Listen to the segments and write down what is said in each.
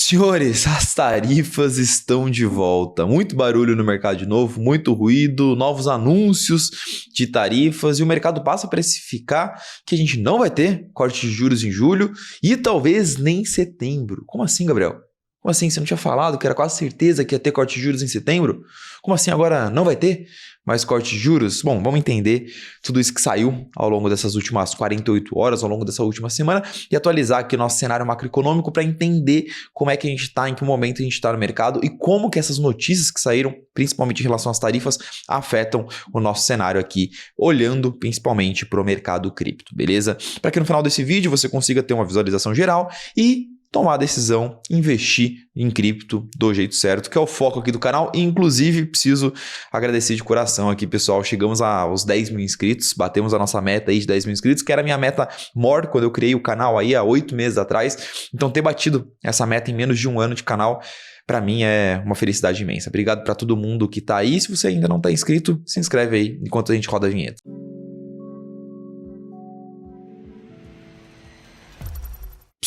Senhores, as tarifas estão de volta. Muito barulho no mercado de novo, muito ruído, novos anúncios de tarifas e o mercado passa a precificar que a gente não vai ter corte de juros em julho e talvez nem em setembro. Como assim, Gabriel? Como assim? Você não tinha falado que era quase certeza que ia ter corte de juros em setembro? Como assim agora não vai ter mais corte de juros? Bom, vamos entender tudo isso que saiu ao longo dessas últimas 48 horas, ao longo dessa última semana e atualizar aqui o nosso cenário macroeconômico para entender como é que a gente está, em que momento a gente está no mercado e como que essas notícias que saíram, principalmente em relação às tarifas, afetam o nosso cenário aqui, olhando principalmente para o mercado cripto, beleza? Para que no final desse vídeo você consiga ter uma visualização geral e tomar a decisão, investir em cripto do jeito certo, que é o foco aqui do canal. E, inclusive, preciso agradecer de coração aqui, pessoal. Chegamos aos 10 mil inscritos, batemos a nossa meta aí de 10 mil inscritos, que era a minha meta maior quando eu criei o canal aí há 8 meses atrás. Então, ter batido essa meta em menos de um ano de canal, para mim é uma felicidade imensa. Obrigado para todo mundo que tá aí. Se você ainda não tá inscrito, se inscreve aí enquanto a gente roda a vinheta.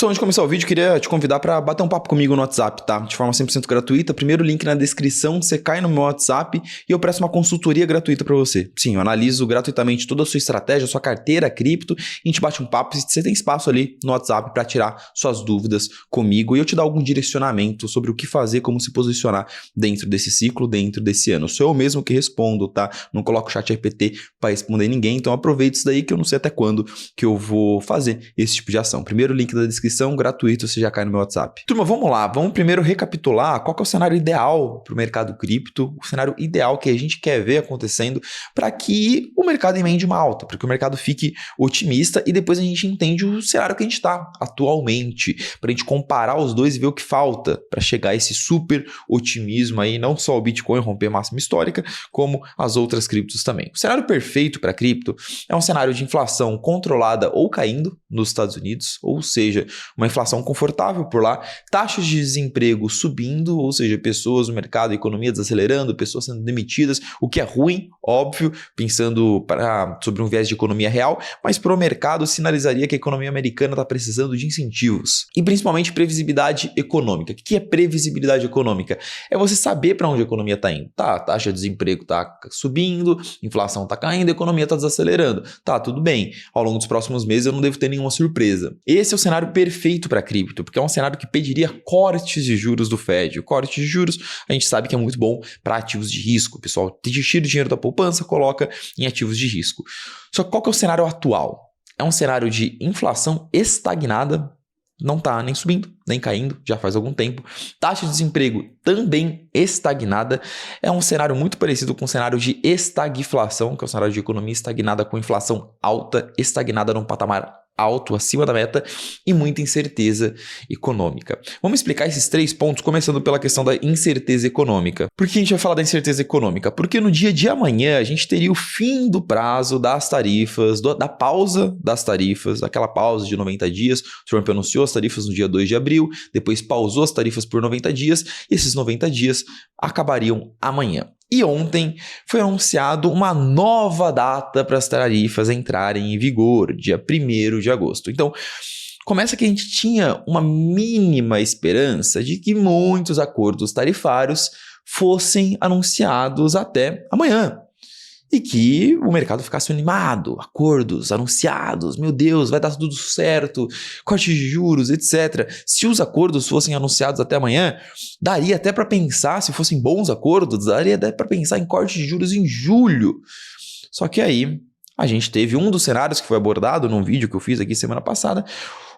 Antes de começar o vídeo, queria te convidar para bater um papo comigo no WhatsApp, tá? De forma 100% gratuita. Primeiro link na descrição, você cai no meu WhatsApp e eu presto uma consultoria gratuita para você. Sim, eu analiso gratuitamente toda a sua estratégia, a sua carteira cripto, e a gente bate um papo. Você tem espaço ali no WhatsApp para tirar suas dúvidas comigo e eu te dar algum direcionamento sobre o que fazer, como se posicionar dentro desse ciclo, dentro desse ano. Sou eu mesmo que respondo, tá? Não coloco o chat GPT para responder ninguém, então aproveita isso daí que eu não sei até quando que eu vou fazer esse tipo de ação. Primeiro link da descrição, gratuito, você já cai no meu WhatsApp. Turma, vamos lá, vamos primeiro recapitular qual que é o cenário ideal para o mercado cripto, o cenário ideal que a gente quer ver acontecendo para que o mercado emende uma alta, para que o mercado fique otimista e depois a gente entende o cenário que a gente está atualmente, para a gente comparar os dois e ver o que falta para chegar a esse super otimismo aí, não só o Bitcoin romper máxima histórica, como as outras criptos também. O cenário perfeito para cripto é um cenário de inflação controlada ou caindo nos Estados Unidos, ou seja, uma inflação confortável por lá, taxas de desemprego subindo, ou seja, pessoas no mercado, economia desacelerando, pessoas sendo demitidas, o que é ruim, óbvio, pensando sobre um viés de economia real, mas para o mercado sinalizaria que a economia americana está precisando de incentivos e principalmente previsibilidade econômica. O que é previsibilidade econômica? É você saber para onde a economia está indo. Tá, a taxa de desemprego está subindo, inflação está caindo, a economia está desacelerando. Tá, tudo bem. Ao longo dos próximos meses eu não devo ter nenhuma surpresa. Esse é o cenário perfeito para cripto, porque é um cenário que pediria cortes de juros do Fed. O corte de juros a gente sabe que é muito bom para ativos de risco. O pessoal tira o dinheiro da poupança, coloca em ativos de risco. Só que qual que é o cenário atual? É um cenário de inflação estagnada, não está nem subindo, nem caindo, já faz algum tempo. Taxa de desemprego também estagnada. É um cenário muito parecido com o cenário de estagflação, que é o cenário de economia estagnada com inflação alta, estagnada num patamar alto, acima da meta e muita incerteza econômica. Vamos explicar esses 3 pontos, começando pela questão da incerteza econômica. Por que a gente vai falar da incerteza econômica? Porque no dia de amanhã a gente teria o fim do prazo das tarifas, da pausa das tarifas, aquela pausa de 90 dias. O Trump anunciou as tarifas no dia 2 de abril, depois pausou as tarifas por 90 dias e esses 90 dias acabariam amanhã. E ontem foi anunciado uma nova data para as tarifas entrarem em vigor, dia 1º de agosto. Então, começa que a gente tinha uma mínima esperança de que muitos acordos tarifários fossem anunciados até amanhã. E que o mercado ficasse animado, acordos anunciados, meu Deus, vai dar tudo certo, corte de juros, etc. Se os acordos fossem anunciados até amanhã, daria até para pensar, se fossem bons acordos, daria até para pensar em corte de juros em julho. Só que aí a gente teve um dos cenários que foi abordado num vídeo que eu fiz aqui semana passada,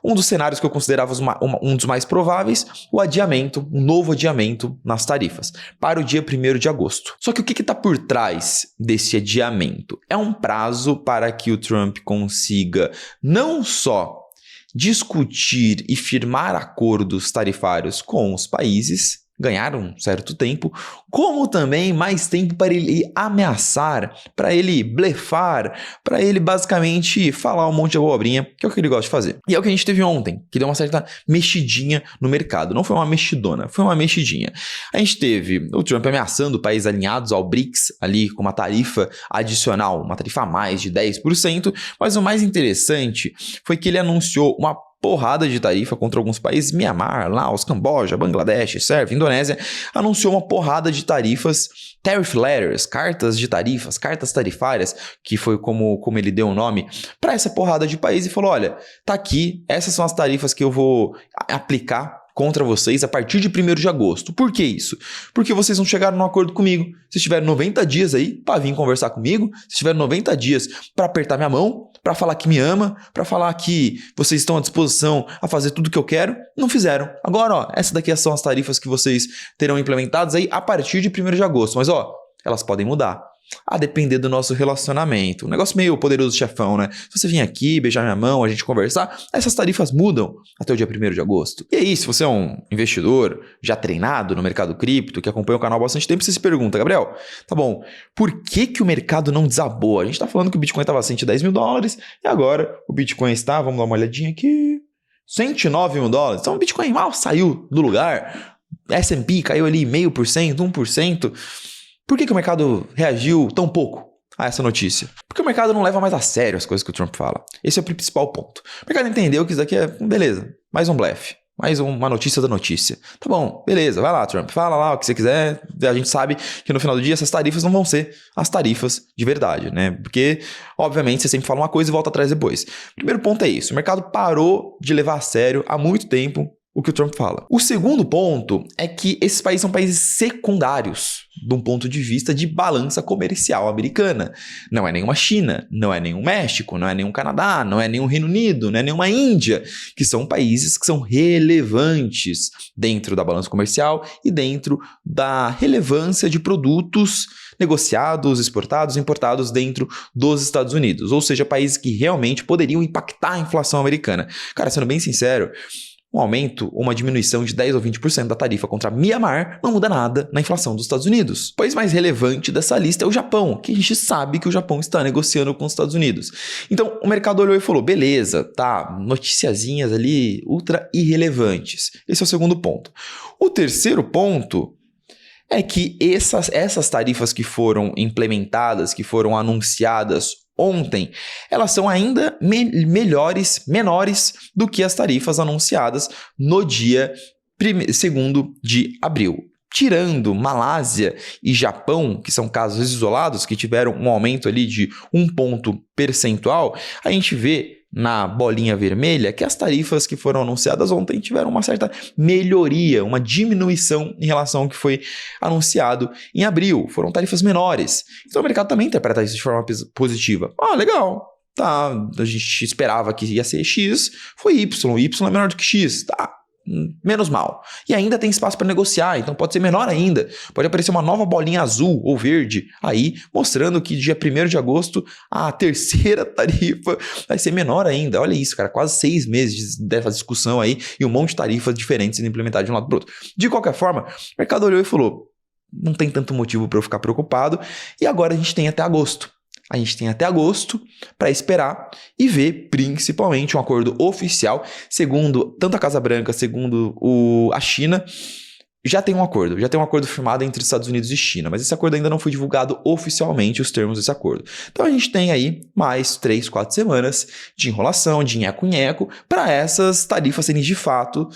um dos cenários que eu considerava um dos mais prováveis, o adiamento, um novo adiamento nas tarifas, para o dia 1º de agosto. Só que o que está por trás desse adiamento? É um prazo para que o Trump consiga não só discutir e firmar acordos tarifários com os países, ganhar um certo tempo, como também mais tempo para ele ameaçar, para ele blefar, para ele basicamente falar um monte de abobrinha, que é o que ele gosta de fazer. E é o que a gente teve ontem, que deu uma certa mexidinha no mercado. Não foi uma mexidona, foi uma mexidinha. A gente teve o Trump ameaçando países alinhados ao BRICS, ali com uma tarifa adicional, uma tarifa a mais de 10%, mas o mais interessante foi que ele anunciou uma porrada de tarifa contra alguns países, Mianmar, Laos, Camboja, Bangladesh, Sérvia, Indonésia, anunciou uma porrada de tarifas, tariff letters, cartas de tarifas, cartas tarifárias, que foi como ele deu o nome, para essa porrada de países e falou, olha, tá aqui, essas são as tarifas que eu vou aplicar contra vocês a partir de 1º de agosto. Por que isso? Porque vocês não chegaram num acordo comigo. Vocês tiveram 90 dias aí para vir conversar comigo, vocês tiveram 90 dias para apertar minha mão, para falar que me ama, para falar que vocês estão à disposição a fazer tudo o que eu quero, não fizeram. Agora, ó, essas daqui são as tarifas que vocês terão implementadas aí a partir de 1º de agosto. Mas, ó, elas podem mudar. A depender do nosso relacionamento. Um negócio meio poderoso chefão, né? Se você vir aqui, beijar minha mão, a gente conversar, essas tarifas mudam até o dia 1º de agosto. E aí, se você é um investidor já treinado no mercado cripto, que acompanha o canal há bastante tempo, você se pergunta, Gabriel, tá bom, por que o mercado não desabou? A gente tá falando que o Bitcoin estava a 110 mil dólares e agora o Bitcoin está, vamos dar uma olhadinha aqui, 109 mil dólares. Então o Bitcoin mal saiu do lugar, S&P caiu ali 0,5%, 1%. Por que o mercado reagiu tão pouco a essa notícia? Porque o mercado não leva mais a sério as coisas que o Trump fala. Esse é o principal ponto. O mercado entendeu que isso daqui é, beleza, mais um blefe, mais uma notícia da notícia. Tá bom, beleza, vai lá, Trump, fala lá o que você quiser. A gente sabe que no final do dia essas tarifas não vão ser as tarifas de verdade, né? Porque, obviamente, você sempre fala uma coisa e volta atrás depois. O primeiro ponto é isso, o mercado parou de levar a sério há muito tempo o que o Trump fala. O segundo ponto é que esses países são países secundários de um ponto de vista de balança comercial americana. Não é nenhuma China, não é nenhum México, não é nenhum Canadá, não é nenhum Reino Unido, não é nenhuma Índia, que são países que são relevantes dentro da balança comercial e dentro da relevância de produtos negociados, exportados, importados dentro dos Estados Unidos. Ou seja, países que realmente poderiam impactar a inflação americana. Cara, sendo bem sincero, um aumento ou uma diminuição de 10 ou 20% da tarifa contra Mianmar não muda nada na inflação dos Estados Unidos. O país mais relevante dessa lista é o Japão, que a gente sabe que o Japão está negociando com os Estados Unidos. Então, o mercado olhou e falou, beleza, tá, noticiazinhas ali ultra irrelevantes. Esse é o segundo ponto. O terceiro ponto é que essas tarifas que foram implementadas, que foram anunciadas ontem, elas são ainda menores do que as tarifas anunciadas no dia 2º de abril. Tirando Malásia e Japão, que são casos isolados, que tiveram um aumento ali de 1 ponto percentual, a gente vê na bolinha vermelha que as tarifas que foram anunciadas ontem tiveram uma certa melhoria, uma diminuição em relação ao que foi anunciado em abril. Foram tarifas menores. Então o mercado também interpreta isso de forma positiva. Ah, legal. Tá, a gente esperava que ia ser X, foi Y. Y é menor do que X. Tá. Menos mal. E ainda tem espaço para negociar, então pode ser menor ainda. Pode aparecer uma nova bolinha azul ou verde aí, mostrando que dia 1º de agosto a terceira tarifa vai ser menor ainda. Olha isso, cara, quase 6 meses dessa discussão aí e um monte de tarifas diferentes sendo implementadas de um lado para o outro. De qualquer forma, o mercado olhou e falou, não tem tanto motivo para eu ficar preocupado e agora a gente tem até agosto. A gente tem até agosto para esperar e ver principalmente um acordo oficial, segundo tanto a Casa Branca, segundo a China, já tem um acordo firmado entre Estados Unidos e China, mas esse acordo ainda não foi divulgado oficialmente, os termos desse acordo. Então a gente tem aí mais 3, 4 semanas de enrolação, de nheco-nheco, para essas tarifas serem de fato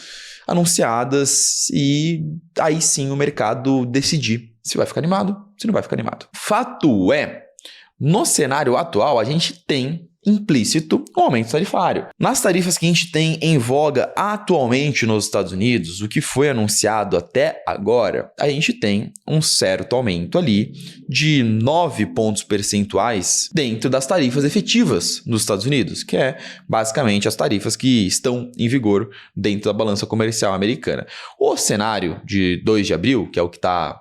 anunciadas e aí sim o mercado decidir se vai ficar animado, se não vai ficar animado. Fato é, no cenário atual, a gente tem implícito um aumento tarifário. Nas tarifas que a gente tem em voga atualmente nos Estados Unidos, o que foi anunciado até agora, a gente tem um certo aumento ali de 9 pontos percentuais dentro das tarifas efetivas dos Estados Unidos, que é basicamente as tarifas que estão em vigor dentro da balança comercial americana. O cenário de 2 de abril, que é o que está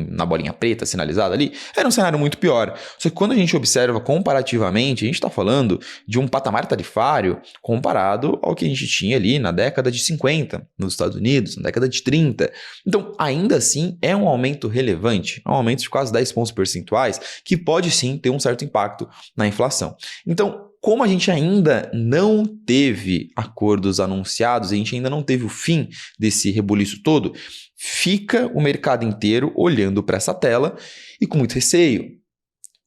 na bolinha preta sinalizada ali, era um cenário muito pior. Só que quando a gente observa comparativamente, a gente está falando de um patamar tarifário comparado ao que a gente tinha ali na década de 50 nos Estados Unidos, na década de 30. Então, ainda assim, é um aumento relevante, um aumento de quase 10 pontos percentuais, que pode sim ter um certo impacto na inflação. Então, como a gente ainda não teve acordos anunciados, a gente ainda não teve o fim desse rebuliço todo, fica o mercado inteiro olhando para essa tela e com muito receio.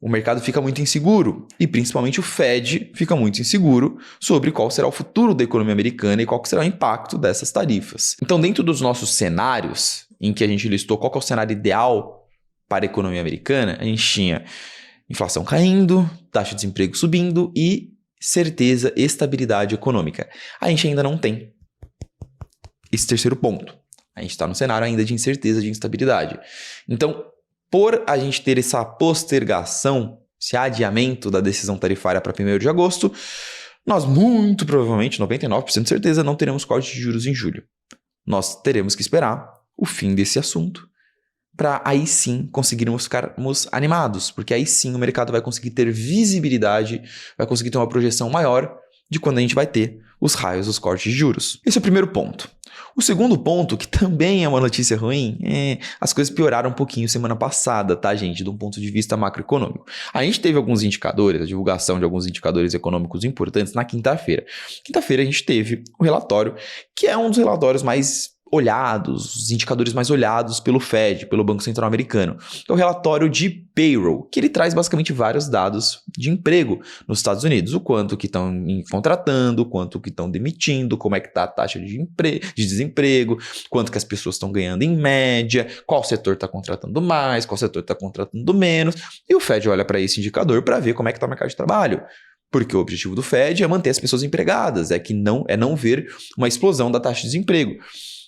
o mercado fica muito inseguro e principalmente o Fed fica muito inseguro sobre qual será o futuro da economia americana e qual será o impacto dessas tarifas. Então, dentro dos nossos cenários, em que a gente listou qual que é o cenário ideal para a economia americana, a gente tinha inflação caindo, taxa de desemprego subindo e certeza, estabilidade econômica. A gente ainda não tem esse terceiro ponto. A gente está no cenário ainda de incerteza, de instabilidade. Então, por a gente ter essa postergação, esse adiamento da decisão tarifária para 1º de agosto, nós muito provavelmente, 99% de certeza, não teremos corte de juros em julho. Nós teremos que esperar o fim desse assunto para aí sim conseguirmos ficarmos animados, porque aí sim o mercado vai conseguir ter visibilidade, vai conseguir ter uma projeção maior de quando a gente vai ter os raios dos cortes de juros. Esse é o primeiro ponto. O segundo ponto, que também é uma notícia ruim, as coisas pioraram um pouquinho semana passada, tá, gente? De um ponto de vista macroeconômico. A gente teve alguns indicadores, a divulgação de alguns indicadores econômicos importantes na quinta-feira. Quinta-feira a gente teve o relatório, que é um dos relatórios mais olhados, os indicadores mais olhados pelo Fed, pelo Banco Central Americano. É o relatório de payroll, que ele traz basicamente vários dados de emprego nos Estados Unidos. O quanto que estão contratando, o quanto que estão demitindo, como é que está a taxa de desemprego, quanto que as pessoas estão ganhando em média, qual setor está contratando mais, qual setor está contratando menos. E o Fed olha para esse indicador para ver como é que está o mercado de trabalho. Porque o objetivo do Fed é manter as pessoas empregadas, não ver uma explosão da taxa de desemprego.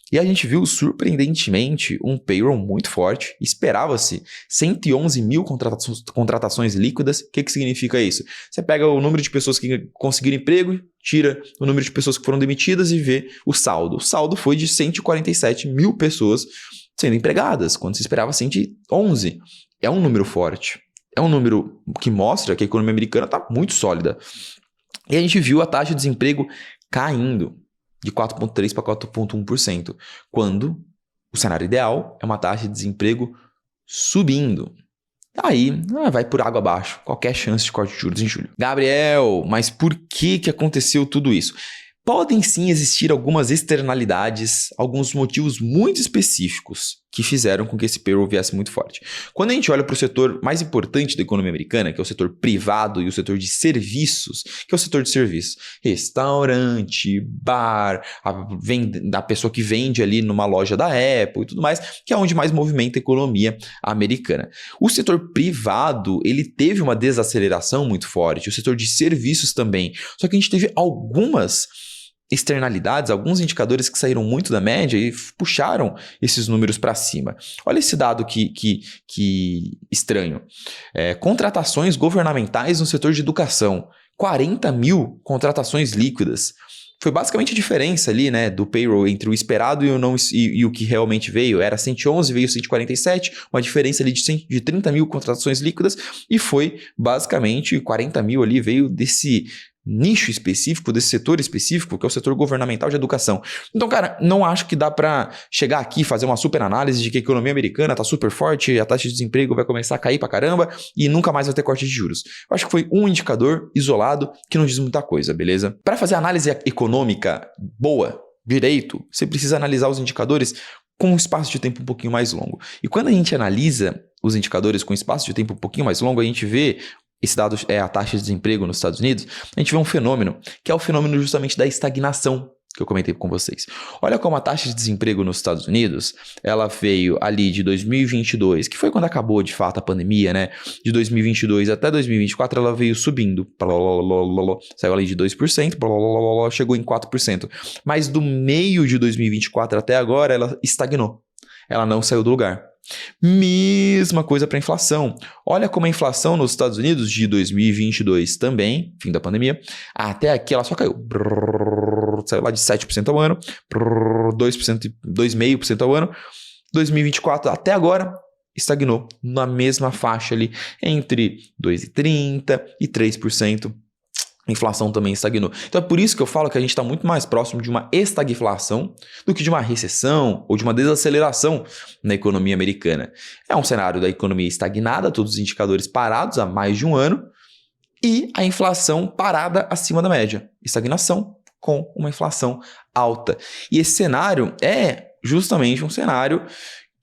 E a gente viu, surpreendentemente, um payroll muito forte. Esperava-se 111 mil contratações líquidas. O que significa isso? Você pega o número de pessoas que conseguiram emprego, tira o número de pessoas que foram demitidas e vê o saldo. O saldo foi de 147 mil pessoas sendo empregadas, quando se esperava 111. É um número forte. É um número que mostra que a economia americana está muito sólida. E a gente viu a taxa de desemprego caindo de 4,3% para 4,1%, quando o cenário ideal é uma taxa de desemprego subindo. Aí vai por água abaixo, qualquer chance de corte de juros em julho. Gabriel, mas por que aconteceu tudo isso? Podem sim existir algumas externalidades, alguns motivos muito específicos que fizeram com que esse payroll viesse muito forte. Quando a gente olha para o setor mais importante da economia americana, que é o setor privado e o setor de serviços, que é o setor de serviços, restaurante, bar, a pessoa que vende ali numa loja da Apple e tudo mais, que é onde mais movimenta a economia americana. O setor privado, ele teve uma desaceleração muito forte, o setor de serviços também, só que a gente teve algumas externalidades, alguns indicadores que saíram muito da média e puxaram esses números para cima. Olha esse dado que estranho. Contratações governamentais no setor de educação. 40 mil contratações líquidas. Foi basicamente a diferença ali, né, do payroll entre o esperado e o que realmente veio. Era 111, veio 147, uma diferença ali de 30 mil contratações líquidas e foi basicamente 40 mil ali veio desse nicho específico, desse setor específico, que é o setor governamental de educação. Então, cara, não acho que dá para chegar aqui e fazer uma super análise de que a economia americana tá super forte, a taxa de desemprego vai começar a cair pra caramba e nunca mais vai ter corte de juros. Eu acho que foi um indicador isolado que não diz muita coisa, beleza? Para fazer análise econômica boa, direito, você precisa analisar os indicadores com um espaço de tempo um pouquinho mais longo. E quando a gente analisa os indicadores com espaço de tempo um pouquinho mais longo, a gente vê esse dado é a taxa de desemprego nos Estados Unidos, a gente vê um fenômeno, que é o fenômeno justamente da estagnação, que eu comentei com vocês. Olha como a taxa de desemprego nos Estados Unidos, ela veio ali de 2022, que foi quando acabou de fato a pandemia, né? De 2022 até 2024, ela veio subindo. Saiu ali de 2%, chegou em 4%. Mas do meio de 2024 até agora, ela estagnou. Ela não saiu do lugar. Mesma coisa para a inflação. Olha como a inflação nos Estados Unidos de 2022 também, fim da pandemia, até aqui ela só caiu. Saiu lá de 7% ao ano, 2,5% ao ano. 2024 até agora estagnou na mesma faixa ali, entre 2,30% e 3%. A inflação também estagnou. Então é por isso que eu falo que a gente está muito mais próximo de uma estagflação do que de uma recessão ou de uma desaceleração na economia americana. É um cenário da economia estagnada, todos os indicadores parados há mais de um ano e a inflação parada acima da média. Estagnação com uma inflação alta. E esse cenário é justamente um cenário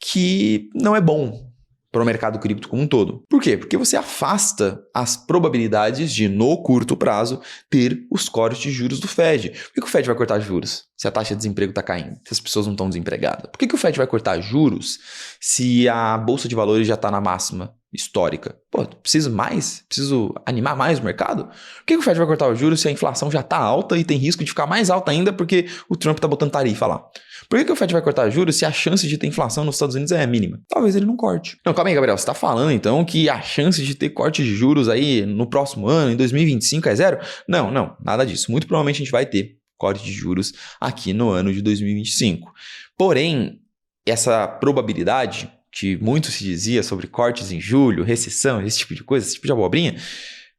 que não é bom para o mercado cripto como um todo. Por quê? Porque você afasta as probabilidades de, no curto prazo, ter os cortes de juros do Fed. Por que o Fed vai cortar juros se a taxa de desemprego está caindo? Se as pessoas não estão desempregadas? Por que o Fed vai cortar juros se a Bolsa de Valores já está na máxima histórica? Pô, preciso mais? Preciso animar mais o mercado? Por que o Fed vai cortar os juros se a inflação já está alta e tem risco de ficar mais alta ainda porque o Trump está botando tarifa lá? Por que o Fed vai cortar juros se a chance de ter inflação nos Estados Unidos é mínima? Talvez ele não corte. Não, calma aí, Gabriel. Você está falando então que a chance de ter corte de juros aí no próximo ano, em 2025, é zero? Não, nada disso. Muito provavelmente a gente vai ter corte de juros aqui no ano de 2025. Porém, essa probabilidade que muito se dizia sobre cortes em julho, recessão, esse tipo de coisa, esse tipo de abobrinha,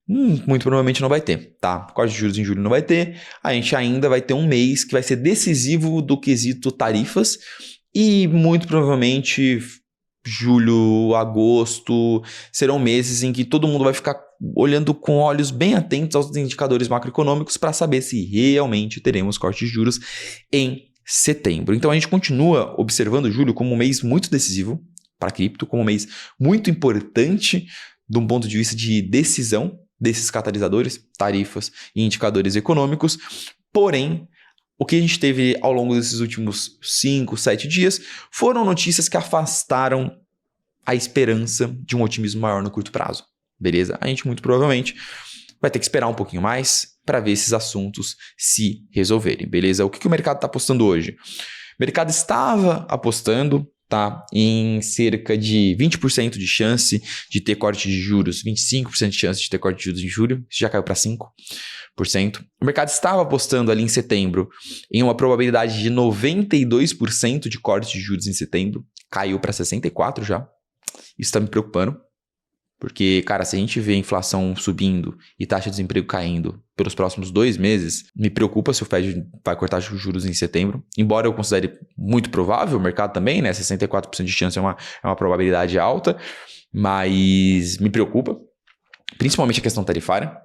muito provavelmente não vai ter, tá? Corte de juros em julho não vai ter. A gente ainda vai ter um mês que vai ser decisivo do quesito tarifas e muito provavelmente julho, agosto serão meses em que todo mundo vai ficar olhando com olhos bem atentos aos indicadores macroeconômicos para saber se realmente teremos corte de juros em setembro. Então a gente continua observando julho como um mês muito decisivo para cripto, como um mês muito importante de um ponto de vista de decisão desses catalisadores, tarifas e indicadores econômicos. Porém, o que a gente teve ao longo desses últimos 5, 7 dias foram notícias que afastaram a esperança de um otimismo maior no curto prazo. Beleza? A gente muito provavelmente vai ter que esperar um pouquinho mais para ver esses assuntos se resolverem. Beleza? O que o mercado está apostando hoje? O mercado estava apostando em cerca de 20% de chance de ter corte de juros, 25% de chance de ter corte de juros em julho, isso já caiu para 5%. O mercado estava apostando ali em setembro em uma probabilidade de 92% de corte de juros em setembro, caiu para 64% já. Isso está me preocupando, porque, cara, se a gente vê a inflação subindo e taxa de desemprego caindo pelos próximos 2 meses, me preocupa se o Fed vai cortar os juros em setembro. Embora eu considere muito provável, o mercado também, né? 64% de chance é uma probabilidade alta, mas me preocupa, principalmente a questão tarifária,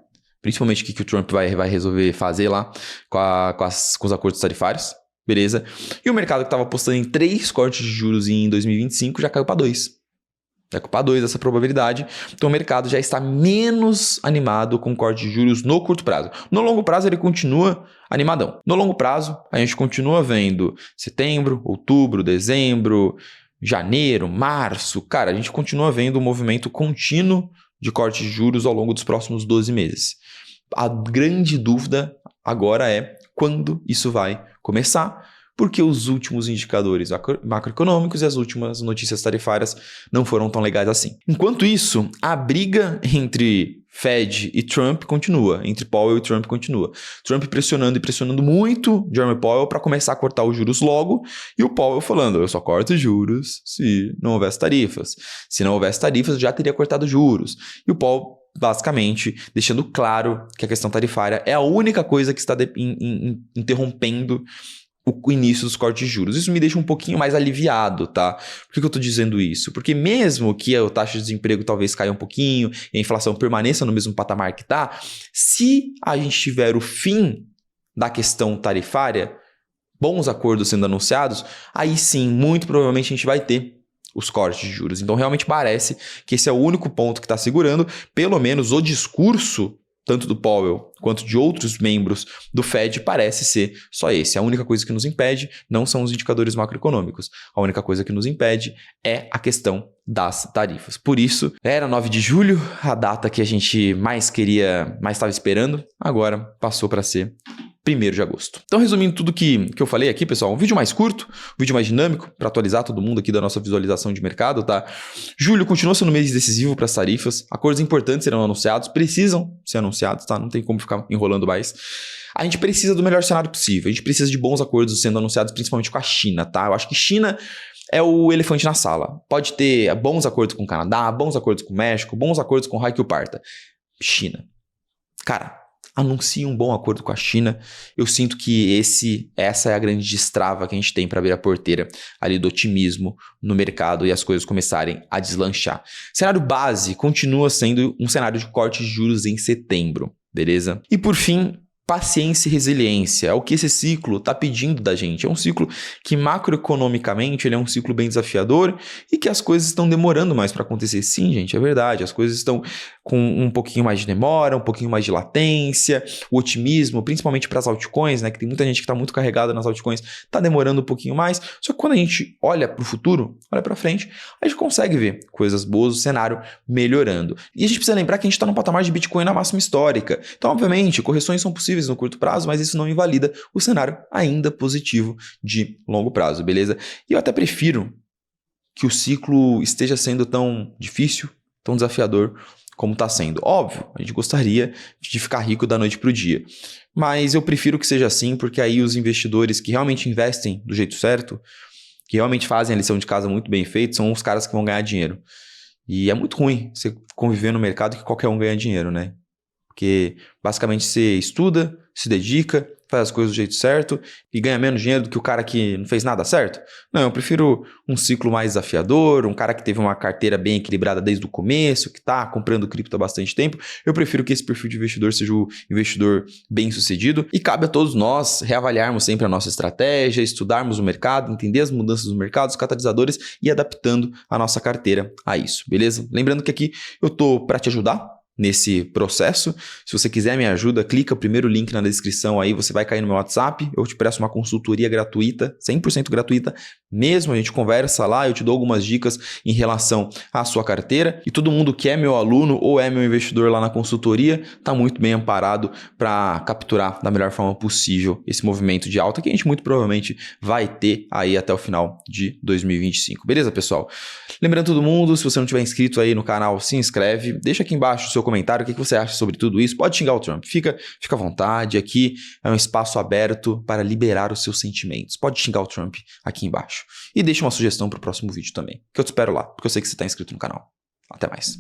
principalmente o que o Trump vai resolver fazer lá com os acordos tarifários, beleza? E o mercado que estava apostando em 3 cortes de juros em 2025 já caiu para 2. É culpa 2 essa probabilidade. Então o mercado já está menos animado com corte de juros no curto prazo. No longo prazo ele continua animadão. No longo prazo a gente continua vendo setembro, outubro, dezembro, janeiro, março. Cara, a gente continua vendo um movimento contínuo de corte de juros ao longo dos próximos 12 meses. A grande dúvida agora é quando isso vai começar, porque os últimos indicadores macroeconômicos e as últimas notícias tarifárias não foram tão legais assim. Enquanto isso, a briga entre Fed e Trump continua, entre Powell e Trump continua. Trump pressionando e pressionando muito Jerome Powell para começar a cortar os juros logo, e o Powell falando, eu só corto juros se não houvesse tarifas. Se não houvesse tarifas, eu já teria cortado juros. E o Powell basicamente deixando claro que a questão tarifária é a única coisa que está interrompendo o início dos cortes de juros. Isso me deixa um pouquinho mais aliviado, tá? Por que eu estou dizendo isso? Porque mesmo que a taxa de desemprego talvez caia um pouquinho e a inflação permaneça no mesmo patamar que está, se a gente tiver o fim da questão tarifária, bons acordos sendo anunciados, aí sim, muito provavelmente a gente vai ter os cortes de juros. Então realmente parece que esse é o único ponto que está segurando, pelo menos o discurso tanto do Powell quanto de outros membros do Fed, parece ser só esse. A única coisa que nos impede não são os indicadores macroeconômicos. A única coisa que nos impede é a questão das tarifas. Por isso, era 9 de julho, a data que a gente mais estava esperando, agora passou para ser 1º de agosto. Então, resumindo tudo que eu falei aqui, pessoal, um vídeo mais curto, um vídeo mais dinâmico, para atualizar todo mundo aqui da nossa visualização de mercado, tá? Julho continua sendo um mês decisivo para as tarifas, acordos importantes serão anunciados, precisam ser anunciados, tá? Não tem como ficar enrolando mais. A gente precisa do melhor cenário possível, a gente precisa de bons acordos sendo anunciados, principalmente com a China, tá? Eu acho que China é o elefante na sala. Pode ter bons acordos com o Canadá, bons acordos com o México, bons acordos com o Raio que o parta. China. Cara, anuncie um bom acordo com a China. Eu sinto que essa é a grande destrava que a gente tem para abrir a porteira ali do otimismo no mercado e as coisas começarem a deslanchar. Cenário base continua sendo um cenário de corte de juros em setembro, beleza? E por fim, paciência e resiliência. É o que esse ciclo está pedindo da gente. É um ciclo que macroeconomicamente ele é um ciclo bem desafiador e que as coisas estão demorando mais para acontecer. Sim, gente, é verdade. As coisas estão com um pouquinho mais de demora, um pouquinho mais de latência, o otimismo, principalmente para as altcoins, né? Que tem muita gente que está muito carregada nas altcoins, está demorando um pouquinho mais. Só que quando a gente olha para o futuro, olha para frente, a gente consegue ver coisas boas, o cenário melhorando. E a gente precisa lembrar que a gente está no patamar de Bitcoin na máxima histórica. Então, obviamente, correções são possíveis no curto prazo, mas isso não invalida o cenário ainda positivo de longo prazo, beleza? E eu até prefiro que o ciclo esteja sendo tão difícil, tão desafiador como está sendo. Óbvio, a gente gostaria de ficar rico da noite para o dia, mas eu prefiro que seja assim, porque aí os investidores que realmente investem do jeito certo, que realmente fazem a lição de casa muito bem feita, são os caras que vão ganhar dinheiro. E é muito ruim você conviver no mercado que qualquer um ganha dinheiro, né? Porque basicamente você estuda, se dedica, faz as coisas do jeito certo e ganha menos dinheiro do que o cara que não fez nada certo? Não, eu prefiro um ciclo mais desafiador, um cara que teve uma carteira bem equilibrada desde o começo, que está comprando cripto há bastante tempo. Eu prefiro que esse perfil de investidor seja o investidor bem sucedido e cabe a todos nós reavaliarmos sempre a nossa estratégia, estudarmos o mercado, entender as mudanças do mercado, os catalisadores e adaptando a nossa carteira a isso, beleza? Lembrando que aqui eu tô para te ajudar nesse processo. Se você quiser me ajuda, clica o primeiro link na descrição aí, você vai cair no meu WhatsApp, eu te presto uma consultoria gratuita, 100% gratuita mesmo, a gente conversa lá, eu te dou algumas dicas em relação à sua carteira e todo mundo que é meu aluno ou é meu investidor lá na consultoria está muito bem amparado para capturar da melhor forma possível esse movimento de alta que a gente muito provavelmente vai ter aí até o final de 2025. Beleza, pessoal? Lembrando todo mundo, se você não tiver inscrito aí no canal, se inscreve, deixa aqui embaixo o seu comentário, o que você acha sobre tudo isso. Pode xingar o Trump, fica à vontade, aqui é um espaço aberto para liberar os seus sentimentos. Pode xingar o Trump aqui embaixo. E deixa uma sugestão para o próximo vídeo também, que eu te espero lá, porque eu sei que você está inscrito no canal. Até mais.